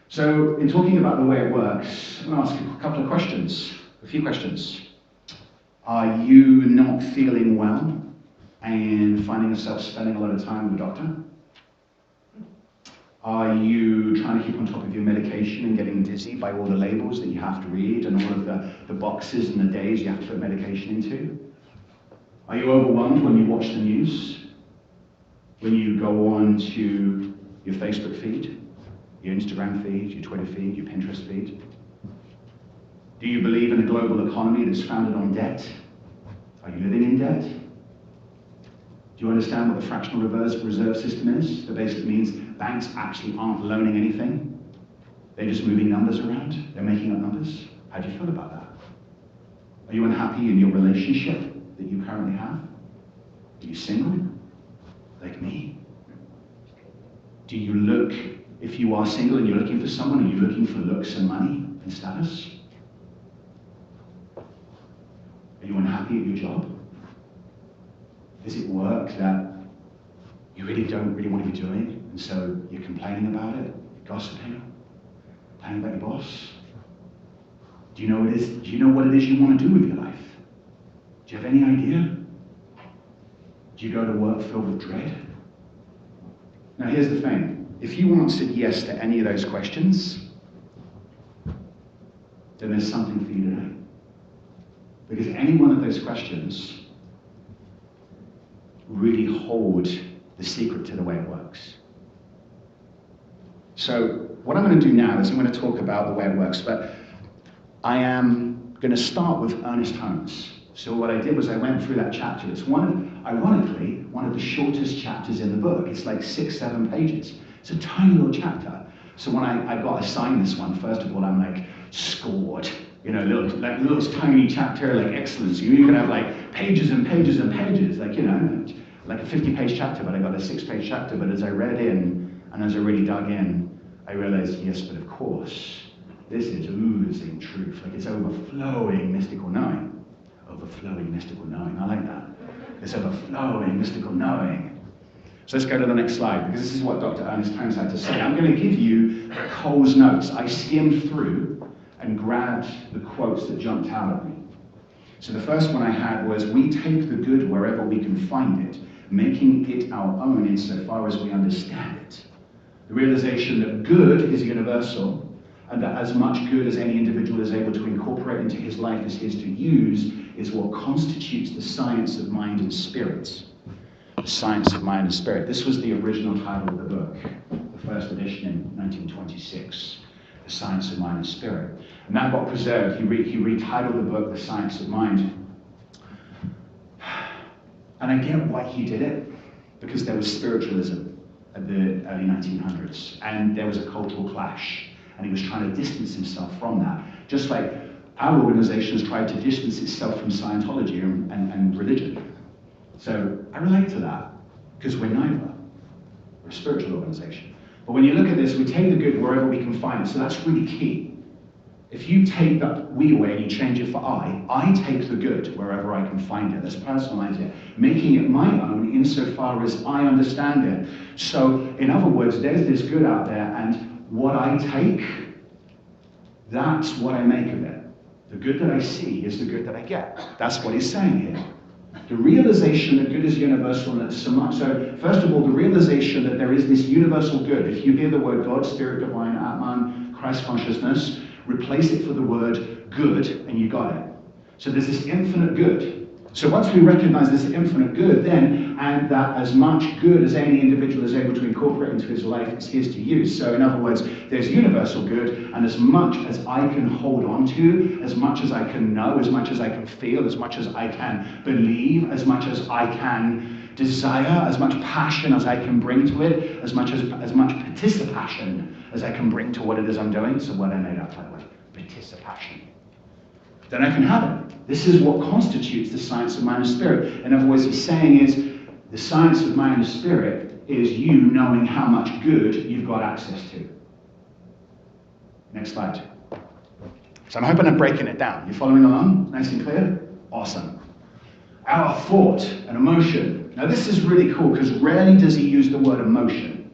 So, in talking about the way it works, I'm going to ask a couple of questions, a few questions. Are you not feeling well and finding yourself spending a lot of time with a doctor? Are you trying to keep on top of your medication and getting dizzy by all the labels that you have to read and all of the boxes and the days you have to put medication into? Are you overwhelmed when you watch the news? When you go on to your Facebook feed, your Instagram feed, your Twitter feed, your Pinterest feed? Do you believe in a global economy that's founded on debt? Are you living in debt? Do you understand what the fractional reserve system is? That basically means banks actually aren't loaning anything. They're just moving numbers around. They're making up numbers. How do you feel about that? Are you unhappy in your relationship that you currently have? Are you single? Like me? Do you look, if you are single and you're looking for someone, are you looking for looks and money and status? Are you unhappy at your job? Is it work that you don't really want to be doing, and so you're complaining about it, gossiping, complaining about your boss? Do you know what it is you want to do with your life? Do you have any idea? Do you go to work filled with dread? Now here's the thing. If you answered yes to any of those questions, then there's something for you today. Because any one of those questions really hold the secret to the way it works. So what I'm going to do now is I'm going to talk about the way it works, but I am going to start with Ernest Holmes. So what I did was I went through that chapter. It's ironically, one of the shortest chapters in the book. It's like 6-7 pages. It's a tiny little chapter. So when I got assigned this one, first of all, I'm like, scored. You know, little tiny chapter, like excellence. You can have like pages and pages and pages, like, you know, like a 50-page chapter, but I got a 6-page chapter. But as I read in, and as I really dug in, I realized, yes, but of course, this is oozing truth. Like, it's overflowing mystical knowing. Overflowing mystical knowing, I like that. It's overflowing mystical knowing. So let's go to the next slide, because this is what Dr. Ernest Holmes had to say. I'm going to give you Cole's notes. I skimmed through and grabbed the quotes that jumped out at me. So the first one I had was, we take the good wherever we can find it, making it our own insofar as we understand it. The realization that good is universal, and that as much good as any individual is able to incorporate into his life as his to use is what constitutes the science of mind and spirit. The science of mind and spirit. This was the original title of the book, the first edition in 1926. The Science of Mind and Spirit. And that got preserved. He retitled the book, The Science of Mind. And I get why he did it, because there was spiritualism at the early 1900s, and there was a cultural clash, and he was trying to distance himself from that. Just like our organization has tried to distance itself from Scientology and religion. So I relate to that, because we're neither. We're a spiritual organization. But when you look at this, we take the good wherever we can find it. So that's really key. If you take that we away and you change it for I take the good wherever I can find it. Let's personalize it, making it my own insofar as I understand it. So in other words, there's this good out there, and what I take, that's what I make of it. The good that I see is the good that I get. That's what he's saying here. The realization that good is universal, and that's so much. So, first of all, the realization that there is this universal good. If you hear the word God, Spirit, Divine, Atman, Christ consciousness, replace it for the word good, and you got it. So there's this infinite good. So once we recognize this infinite good, then, and that as much good as any individual is able to incorporate into his life is his to use. So in other words, there's universal good, and as much as I can hold on to, as much as I can know, as much as I can feel, as much as I can believe, as much as I can desire, as much passion as I can bring to it, as much participation as I can bring to what it is I'm doing. It's a word I made up, by the way, participation. Then I can have it. This is what constitutes the science of mind and spirit. In other words, he's saying is, the science of mind and spirit is you knowing how much good you've got access to. Next slide. So I'm hoping I'm breaking it down. You following along? Nice and clear? Awesome. Our thought and emotion. Now this is really cool, because rarely does he use the word emotion.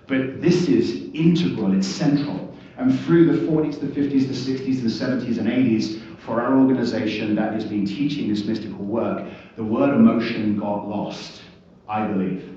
But this is integral, it's central. And through the 40s, the 50s, the 60s, the 70s, and 80s, for our organization that has been teaching this mystical work, the word emotion got lost, I believe.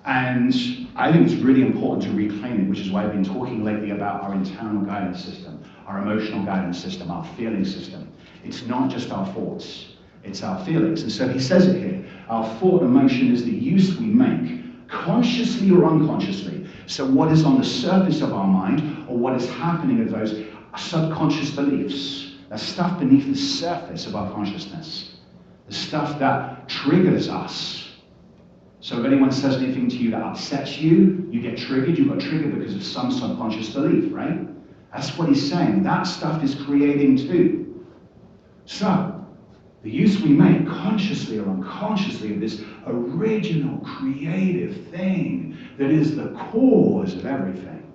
And I think it's really important to reclaim it, which is why I've been talking lately about our internal guidance system, our emotional guidance system, our feeling system. It's not just our thoughts, it's our feelings. And so he says it here, our thought emotion is the use we make, consciously or unconsciously. So what is on the surface of our mind, or what is happening of those subconscious beliefs, the stuff beneath the surface of our consciousness, the stuff that triggers us. So if anyone says anything to you that upsets you, you get triggered. You got triggered because of some subconscious belief, right? That's what he's saying. That stuff is creating too. So, the use we make, consciously or unconsciously, of this original creative thing that is the cause of everything.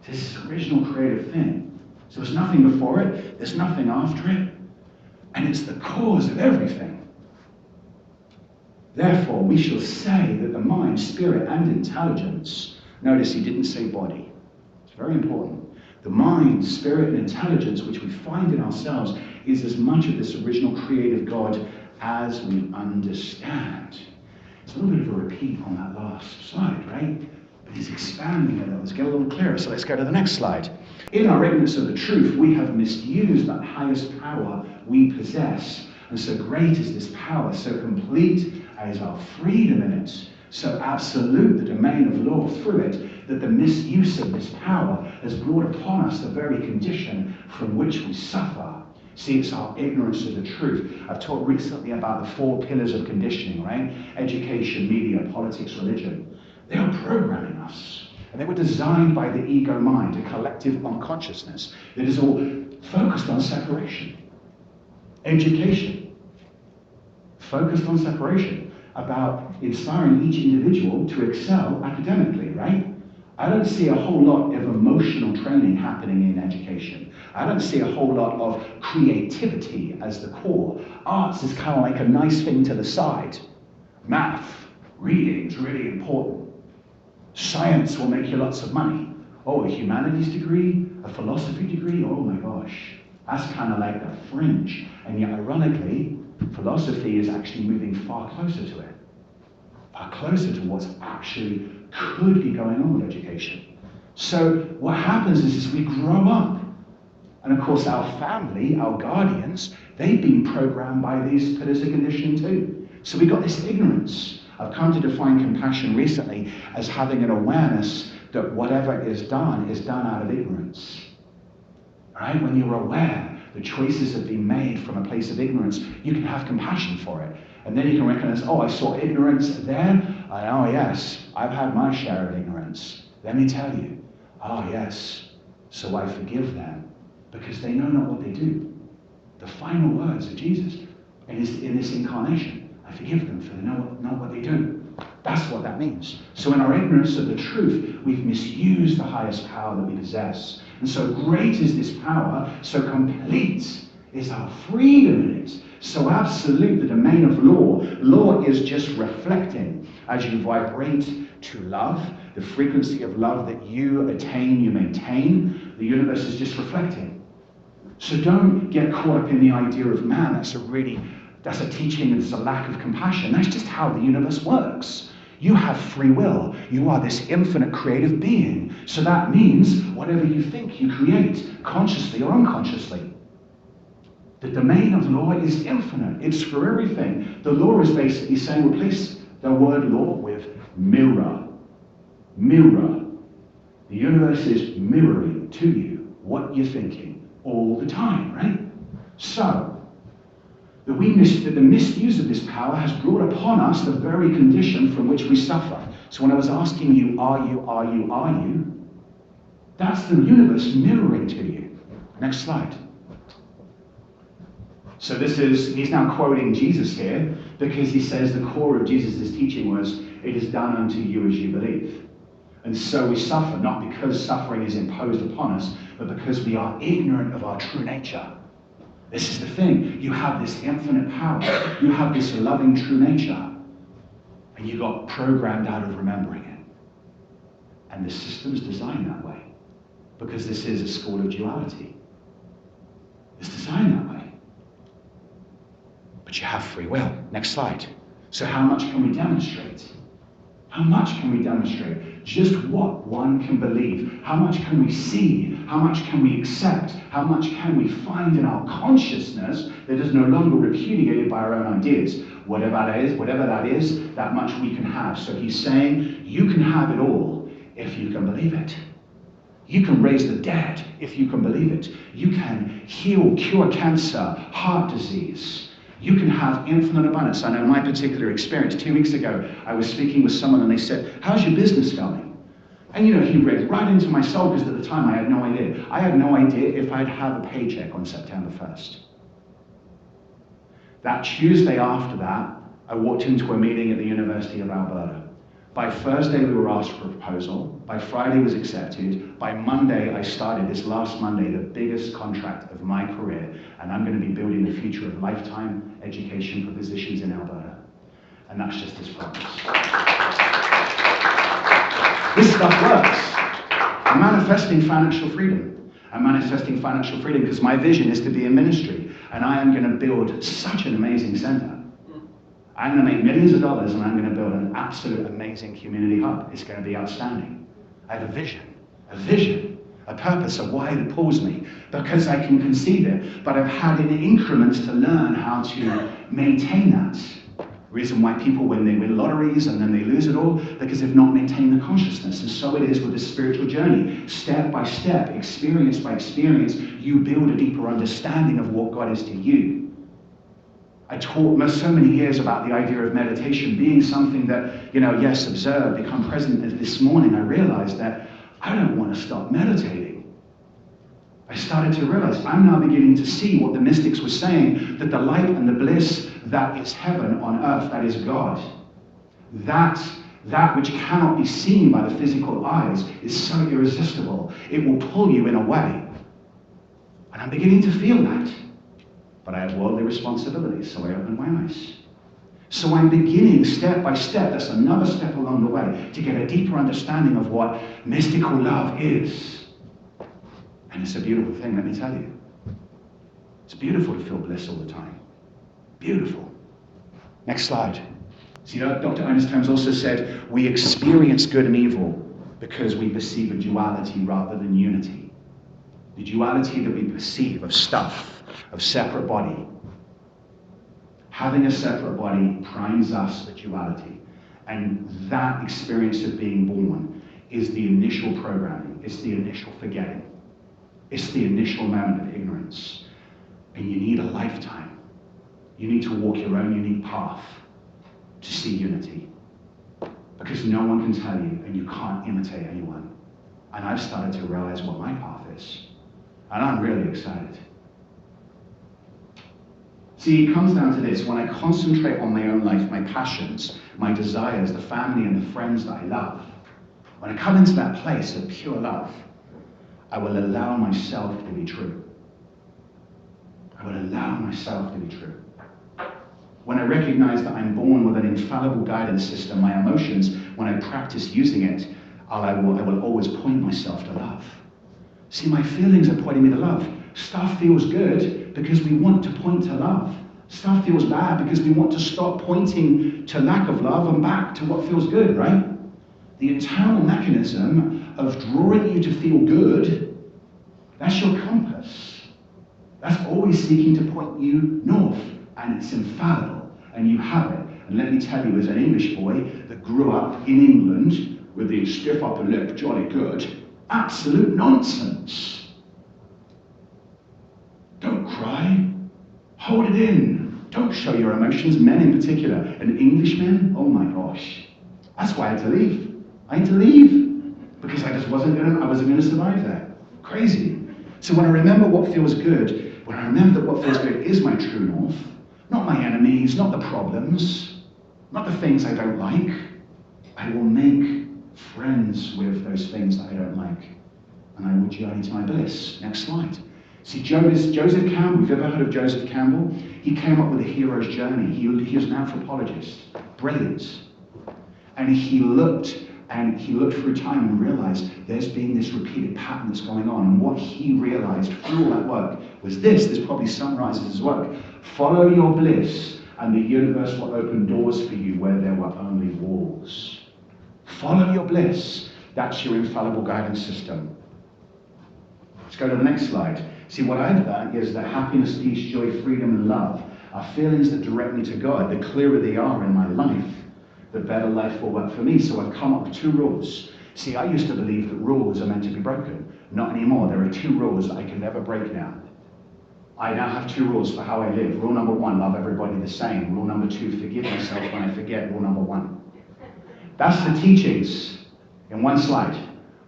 This original creative thing. So there's nothing before it, there's nothing after it, and it's the cause of everything. Therefore, we shall say that the mind, spirit, and intelligence, notice he didn't say body. It's very important. The mind, spirit, and intelligence which we find in ourselves is as much of this original creative God as we understand. It's a little bit of a repeat on that last slide, right? But he's expanding it. Let's get a little clearer. So let's go to the next slide. In our ignorance of the truth, we have misused that highest power we possess. And so great is this power, so complete is our freedom in it, so absolute the domain of law through it, that the misuse of this power has brought upon us the very condition from which we suffer. See, it's our ignorance of the truth. I've talked recently about the 4 pillars of conditioning, right? Education, media, politics, religion. They are programming us. And they were designed by the ego mind, a collective unconsciousness that is all focused on separation. Education, focused on separation, about inspiring each individual to excel academically, right? I don't see a whole lot of emotional training happening in education. I don't see a whole lot of creativity as the core. Arts is kind of like a nice thing to the side. Math, reading is really important. Science will make you lots of money. Oh, a humanities degree, a philosophy degree, oh my gosh. That's kind of like the fringe. And yet, ironically, philosophy is actually moving far closer to it. Far closer to what's actually could be going on with education. So what happens is we grow up. And of course, our family, our guardians, they've been programmed by these pillars of conditioning too. So we got this ignorance. I've come to define compassion recently as having an awareness that whatever is done out of ignorance. Right? When you're aware the choices have been made from a place of ignorance, you can have compassion for it. And then you can recognize, oh, I saw ignorance there. Oh, yes, I've had my share of ignorance. Let me tell you. Oh, yes. So I forgive them because they know not what they do. The final words of Jesus in this incarnation, I forgive them for they know not what they do. That's what that means. So in our ignorance of the truth, we've misused the highest power that we possess. And so great is this power, so complete is our freedom in it. So absolute the domain of law. Law is just reflecting as you vibrate to love, the frequency of love that you attain, you maintain. The universe is just reflecting. So don't get caught up in the idea of man. That's a teaching, it's a lack of compassion. That's just how the universe works. You have free will. You are this infinite creative being. So that means whatever you think, you create, consciously or unconsciously. The domain of law is infinite. It's for everything. The law is basically saying, replace the word law with mirror. Mirror. The universe is mirroring to you what you're thinking all the time, right? So, that the misuse of this power has brought upon us the very condition from which we suffer. So when I was asking you, are you? That's the universe mirroring to you. Next slide. So he's now quoting Jesus here, because he says the core of Jesus' teaching was, it is done unto you as you believe. And so we suffer, not because suffering is imposed upon us, but because we are ignorant of our true nature. This is the thing. You have this infinite power. You have this loving true nature. And you got programmed out of remembering it. And the system's designed that way, because this is a school of duality. It's designed that way. But you have free will. Next slide. So how much can we demonstrate? How much can we demonstrate? Just what one can believe. How much can we see? How much can we accept? How much can we find in our consciousness that is no longer repudiated by our own ideas? Whatever that is, that much we can have. So he's saying, you can have it all if you can believe it. You can raise the dead if you can believe it. You can heal, cure cancer, heart disease. You can have infinite abundance. I know my particular experience. 2 weeks ago, I was speaking with someone and they said, how's your business going? And you know, he read right into my soul, because at the time I had no idea. I had no idea if I'd have a paycheck on September 1st. That Tuesday after that, I walked into a meeting at the University of Alberta. By Thursday, we were asked for a proposal. By Friday, it was accepted. By Monday, I started, this last Monday, the biggest contract of my career. And I'm going to be building the future of lifetime education for physicians in Alberta. And that's just his promise. This stuff works. I'm manifesting financial freedom. I'm manifesting financial freedom because my vision is to be in ministry. And I am going to build such an amazing center. I'm going to make millions of dollars and I'm going to build an absolute amazing community hub. It's going to be outstanding. I have a vision, a purpose, a why that pulls me, because I can conceive it, but I've had in increments to learn how to maintain that. Reason why people, when they win lotteries and then they lose it all, because they've not maintained the consciousness. And so it is with the spiritual journey. Step by step, experience by experience, you build a deeper understanding of what God is to you. I taught so many years about the idea of meditation being something that, you know, yes, observe, become present. And this morning I realized that I don't want to stop meditating. I started to realize I'm now beginning to see what the mystics were saying, that the light and the bliss that is heaven on earth, that is God, that which cannot be seen by the physical eyes is so irresistible. It will pull you in a way. And I'm beginning to feel that. But I have worldly responsibilities, so I open my eyes. So I'm beginning step by step, that's another step along the way, to get a deeper understanding of what mystical love is. And it's a beautiful thing, let me tell you. It's beautiful to feel bliss all the time. Beautiful. Next slide. See, Dr. Ernest Holmes also said, we experience good and evil because we perceive a duality rather than unity. The duality that we perceive of stuff, of separate body. Having a separate body primes us for duality. And that experience of being born is the initial programming. It's the initial forgetting. It's the initial moment of ignorance. And you need a lifetime. You need to walk your own unique path to see unity. Because no one can tell you, and you can't imitate anyone. And I've started to realize what my path is. And I'm really excited. See, it comes down to this. When I concentrate on my own life, my passions, my desires, the family and the friends that I love, when I come into that place of pure love, I will allow myself to be true. I will allow myself to be true. When I recognize that I'm born with an infallible guidance system, my emotions, when I practice using it, I will always point myself to love. See, my feelings are pointing me to love. Stuff feels good because we want to point to love. Stuff feels bad because we want to stop pointing to lack of love and back to what feels good, right? The internal mechanism of drawing you to feel good, that's your compass. That's always seeking to point you north, and it's infallible, and you have it. And let me tell you, as an English boy that grew up in England with the stiff upper lip, jolly good, absolute nonsense. Don't cry. Hold it in. Don't show your emotions, men in particular. And Englishmen, oh my gosh. That's why I had to leave. I had to leave because I wasn't going to survive there. Crazy. So when I remember what feels good, when I remember that what feels good is my true north, not my enemies, not the problems, not the things I don't like, I will make friends with those things that I don't like. And I will journey to my bliss. Next slide. See, Joseph Campbell, if you've ever heard of Joseph Campbell, he came up with a hero's journey. He was an anthropologist, brilliant. And he looked And he looked through time and realized there's been this repeated pattern that's going on. And what he realized through all that work was this probably summarizes his work. Follow your bliss, and the universe will open doors for you where there were only walls. Follow your bliss. That's your infallible guidance system. Let's go to the next slide. See, what I've learned is that happiness, peace, joy, freedom, and love are feelings that direct me to God. The clearer they are in my life, the better life will work for me. So I've come up with 2 rules. See, I used to believe that rules are meant to be broken. Not anymore. There are 2 rules that I can never break now. I now have 2 rules for how I live. Rule number 1, love everybody the same. Rule number 2, forgive myself when I forget. Rule number 1. That's the teachings in 1 slide.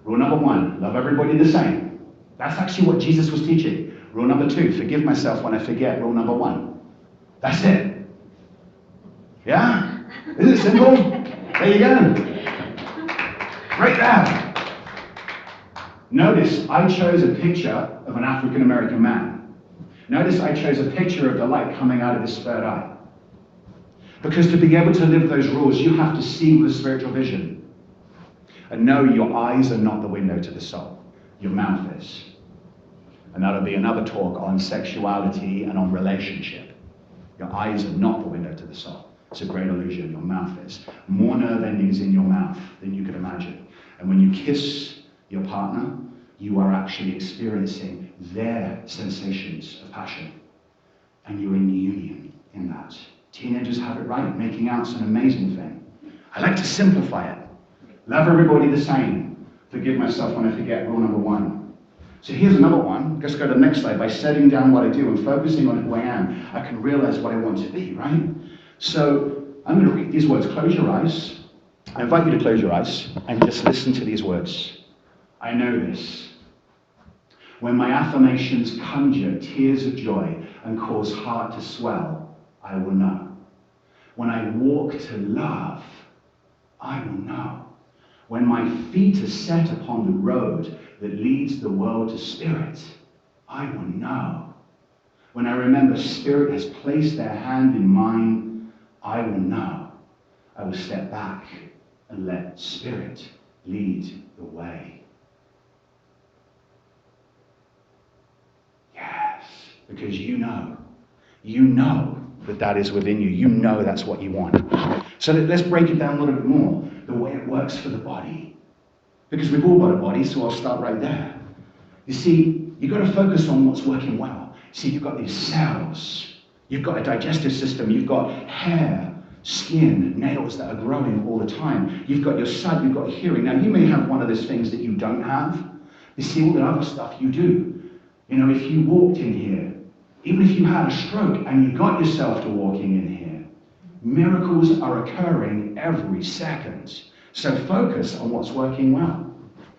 Rule number 1, love everybody the same. That's actually what Jesus was teaching. Rule number 2, forgive myself when I forget. Rule number 1. That's it. Yeah? Isn't it simple? There you go. Right there. Notice I chose a picture of an African American man. Notice I chose a picture of the light coming out of his third eye. Because to be able to live those rules, you have to see with spiritual vision. And know your eyes are not the window to the soul. Your mouth is. And that'll be another talk on sexuality and on relationship. Your eyes are not the window to the soul. It's a great illusion. Your mouth is. More nerve endings in your mouth than you can imagine. And when you kiss your partner, you are actually experiencing their sensations of passion. And you're in union in that. Teenagers have it right. Making out's an amazing thing. I like to simplify it. Love everybody the same. Forgive myself when I forget. Rule number 1. So here's another one. Let's go to the next slide. By setting down what I do and focusing on who I am, I can realize what I want to be, right? So I'm going to read these words. Close your eyes. I invite you to close your eyes and just listen to these words. I know this. When my affirmations conjure tears of joy and cause heart to swell, I will know. When I walk to love, I will know. When my feet are set upon the road that leads the world to spirit, I will know. When I remember spirit has placed their hand in mine, I will know. I will step back and let spirit lead the way. Yes, because you know that that is within you. You know that's what you want. So let's break it down a little bit more, the way it works for the body. Because we've all got a body, so I'll start right there. You see, you've got to focus on what's working well. See, you've got these cells. You've got a digestive system. You've got hair, skin, nails that are growing all the time. You've got your sight, you've got hearing. Now, you may have one of those things that you don't have. You see, all the other stuff you do. You know, if you walked in here, even if you had a stroke and you got yourself to walking in here, miracles are occurring every second. So focus on what's working well.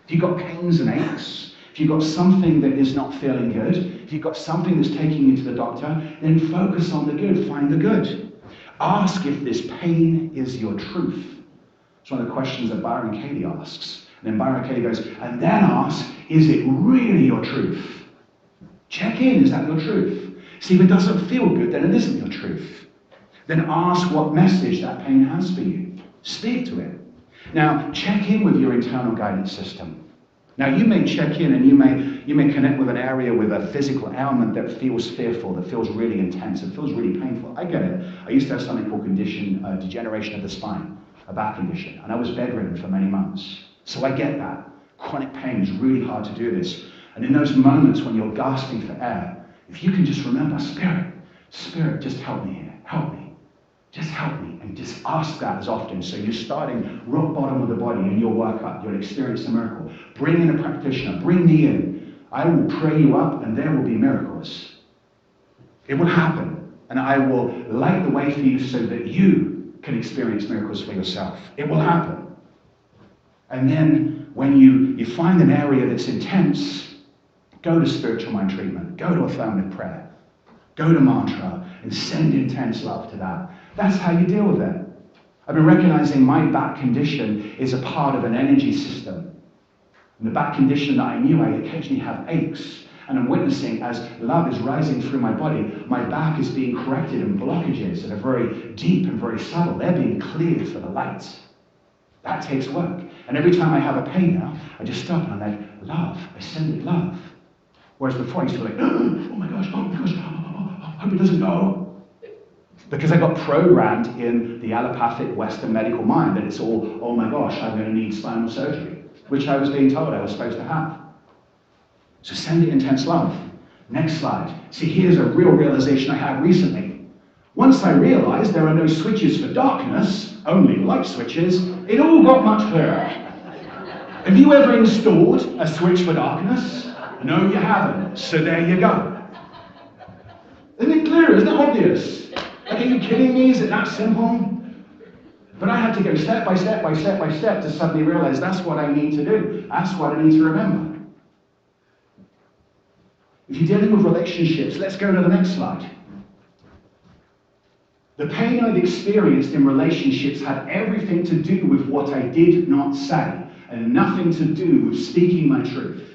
If you've got pains and aches, if you've got something that is not feeling good, if you've got something that's taking you to the doctor, then focus on the good, find the good. Ask if this pain is your truth. It's one of the questions that Byron Katie asks. And then Byron Katie goes, and then ask, is it really your truth? Check in, is that your truth? See, if it doesn't feel good, then it isn't your truth. Then ask what message that pain has for you. Speak to it. Now, check in with your internal guidance system. Now, you may check in and you may connect with an area with a physical ailment that feels fearful, that feels really intense, it feels really painful. I get it. I used to have something called degeneration of the spine, a back condition, and I was bedridden for many months. So I get that. Chronic pain is really hard to do this. And in those moments when you're gasping for air, if you can just remember, Spirit, just help me here, help me. Just help me, and just ask that as often. So you're starting rock bottom of the body and you'll work up, you'll experience a miracle. Bring in a practitioner, bring me in. I will pray you up and there will be miracles. It will happen, and I will light the way for you so that you can experience miracles for yourself. It will happen. And then when you find an area that's intense, go to spiritual mind treatment, go to affirmative prayer, go to mantra, and send intense love to that. That's how you deal with it. I've been recognizing my back condition is a part of an energy system. And the back condition that I knew, I occasionally have aches. And I'm witnessing as love is rising through my body, my back is being corrected and blockages that are very deep and very subtle. They're being cleared for the light. That takes work. And every time I have a pain now, I just stop and I'm like, love. I send it love. Whereas before I used to be like, oh my gosh, I hope it doesn't go. Because I got programmed in the allopathic Western medical mind that it's all, oh my gosh, I'm going to need spinal surgery, which I was being told I was supposed to have. So send it intense love. Next slide. See, here's a real realization I had recently. Once I realized there are no switches for darkness, only light switches, it all got much clearer. Have you ever installed a switch for darkness? No, you haven't. So there you go. Isn't it clear? Isn't it obvious? Like, are you kidding me? Is it that simple? But I had to go step by step by step by step to suddenly realize that's what I need to do. That's what I need to remember. If you're dealing with relationships, let's go to the next slide. The pain I've experienced in relationships had everything to do with what I did not say, and nothing to do with speaking my truth.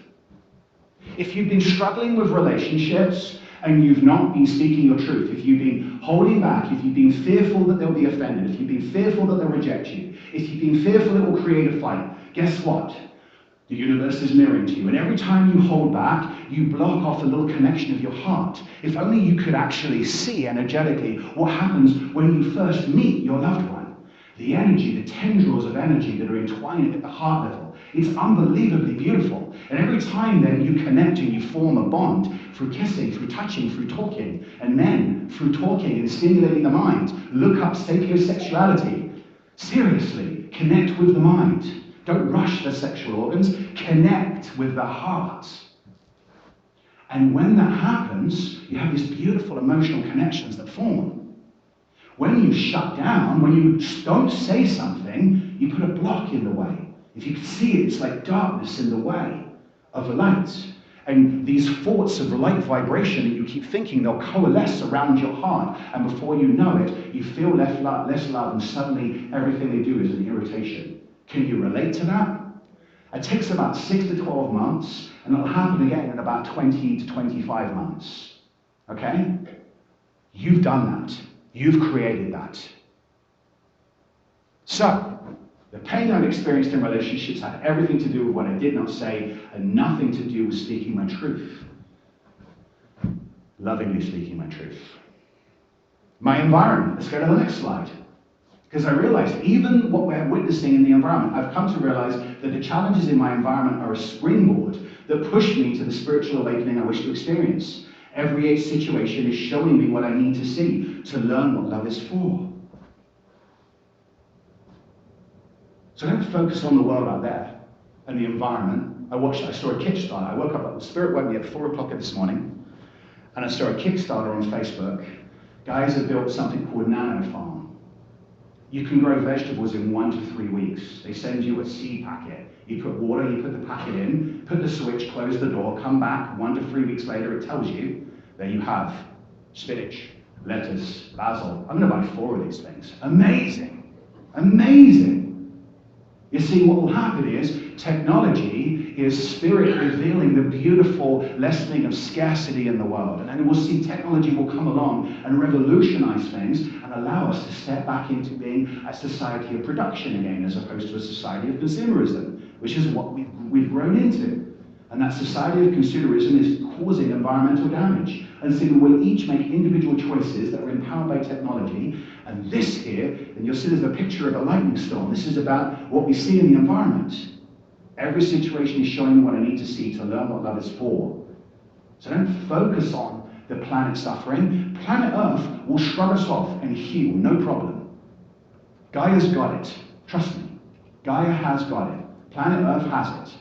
If you've been struggling with relationships and you've not been speaking your truth, if you've been holding back, if you've been fearful that they'll be offended, if you've been fearful that they'll reject you, if you've been fearful it will create a fight, guess what? The universe is mirroring to you. And every time you hold back, you block off a little connection of your heart. If only you could actually see energetically what happens when you first meet your loved one. The energy, the tendrils of energy that are entwined at the heart level. It's unbelievably beautiful. And every time then you connect and you form a bond through kissing, through touching, through talking. And then through talking and stimulating the mind. Look up sapiosexuality. Seriously, connect with the mind. Don't rush the sexual organs, connect with the heart. And when that happens, you have these beautiful emotional connections that form. When you shut down, when you don't say something, you put a block in the way. If you can see it, it's like darkness in the way of light. And these thoughts of light vibration that you keep thinking, they'll coalesce around your heart. And before you know it, you feel less love, and suddenly everything they do is an irritation. Can you relate to that? It takes about 6 to 12 months, and it'll happen again in about 20 to 25 months. Okay? You've done that. You've created that. So, the pain I've experienced in relationships had everything to do with what I did not say, and nothing to do with speaking my truth. Lovingly speaking my truth. My environment. Let's go to the next slide. Because I realized even what we're witnessing in the environment, I've come to realize that the challenges in my environment are a springboard that push me to the spiritual awakening I wish to experience. Every situation is showing me what I need to see to learn what love is for. So I don't focus on the world out there and the environment. I saw a Kickstarter. I woke up, the Spirit woke me at 4 o'clock this morning, and I saw a Kickstarter on Facebook. Guys have built something called Nano Farm. You can grow vegetables in 1 to 3 weeks. They send you a seed packet. You put water, you put the packet in, put the switch, close the door, come back 1 to 3 weeks later, it tells you, there you have spinach, lettuce, basil. I'm going to buy 4 of these things. Amazing. Amazing. You see, what will happen is technology is spirit revealing the beautiful lessening of scarcity in the world. And then we'll see technology will come along and revolutionize things and allow us to step back into being a society of production again, as opposed to a society of consumerism, which is what we've grown into. And that society of consumerism is causing environmental damage. And so we will each make individual choices that are empowered by technology. And this here, and you'll see there's a picture of a lightning storm. This is about what we see in the environment. Every situation is showing me what I need to see to learn what love is for. So don't focus on the planet suffering. Planet Earth will shrug us off and heal, no problem. Gaia's got it. Trust me. Gaia has got it. Planet Earth has it.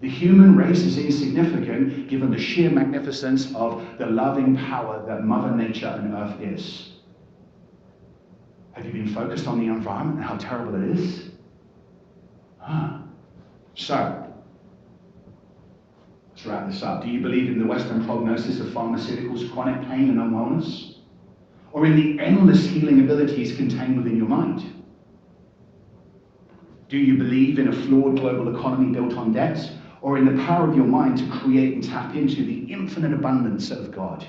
The human race is insignificant given the sheer magnificence of the loving power that Mother Nature and Earth is. Have you been focused on the environment and how terrible it is? So, let's wrap this up. Do you believe in the Western prognosis of pharmaceuticals, chronic pain and unwellness? Or in the endless healing abilities contained within your mind? Do you believe in a flawed global economy built on debt? Or in the power of your mind to create and tap into the infinite abundance of God?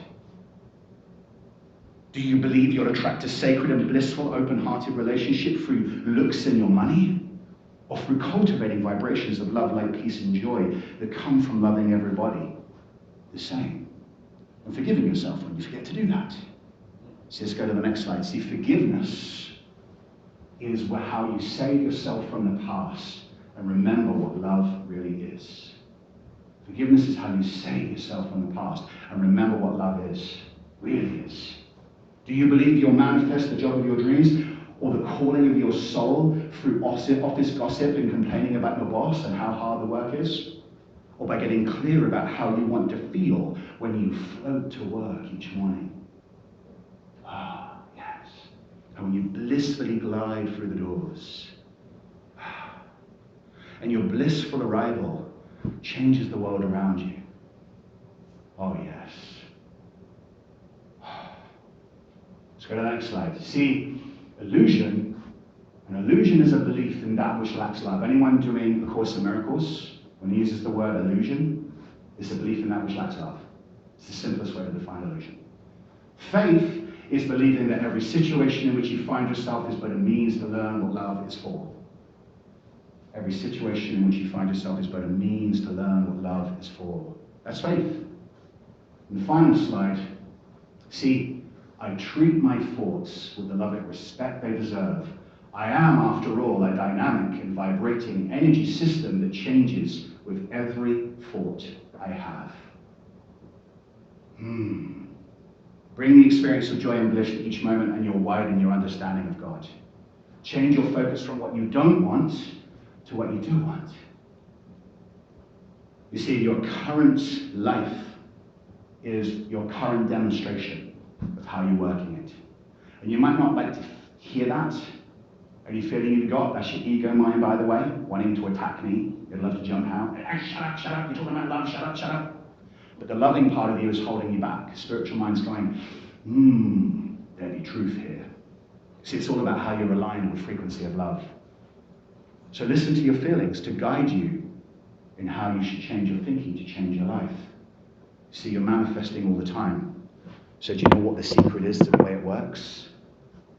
Do you believe you'll attract a sacred and blissful, open-hearted relationship through looks and your money? or through cultivating vibrations of love, light, peace, and joy that come from loving everybody the same. And forgiving yourself when you forget to do that. So let's go to the next slide. See, forgiveness is how you save yourself from the past and remember what love really is. Forgiveness is how you save yourself from the past and remember what love really is. Do you believe you'll manifest the job of your dreams or the calling of your soul through office gossip and complaining about your boss and how hard the work is? Or by getting clear about how you want to feel when you float to work each morning? Ah, yes. And when you blissfully glide through the doors. And your blissful arrival changes the world around you. Oh, yes. Let's go to the next slide. See, illusion. An illusion is a belief in that which lacks love. Anyone doing A Course in Miracles, when he uses the word illusion, it's a belief in that which lacks love. It's the simplest way to define illusion. Faith is believing that every situation in which you find yourself is but a means to learn what love is for. Every situation in which you find yourself is but a means to learn what love is for. That's faith. And the final slide. See, I treat my thoughts with the loving respect they deserve. I am, after all, a dynamic and vibrating energy system that changes with every thought I have. Bring the experience of joy and bliss to each moment and you'll widen your understanding of God. Change your focus from what you don't want to what you do want. You see, your current life is your current demonstration of how you're working it. And you might not like to hear that. Any feeling you've got, that's your ego mind, by the way, wanting to attack me. You'd love to jump out. Shut up, you're talking about love, shut up. But the loving part of you is holding you back. Spiritual mind's going, there be truth here. See, it's all about how you're aligned with frequency of love. So listen to your feelings to guide you in how you should change your thinking to change your life. See, you're manifesting all the time. So do you know what the secret is to the way it works?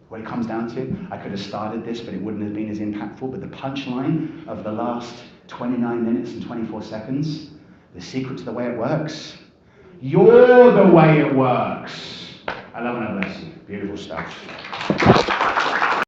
What it comes down to? I could have started this, but it wouldn't have been as impactful. But the punchline of the last 29 minutes and 24 seconds, the secret to the way it works, you're the way it works. I love and I bless you. Beautiful stuff.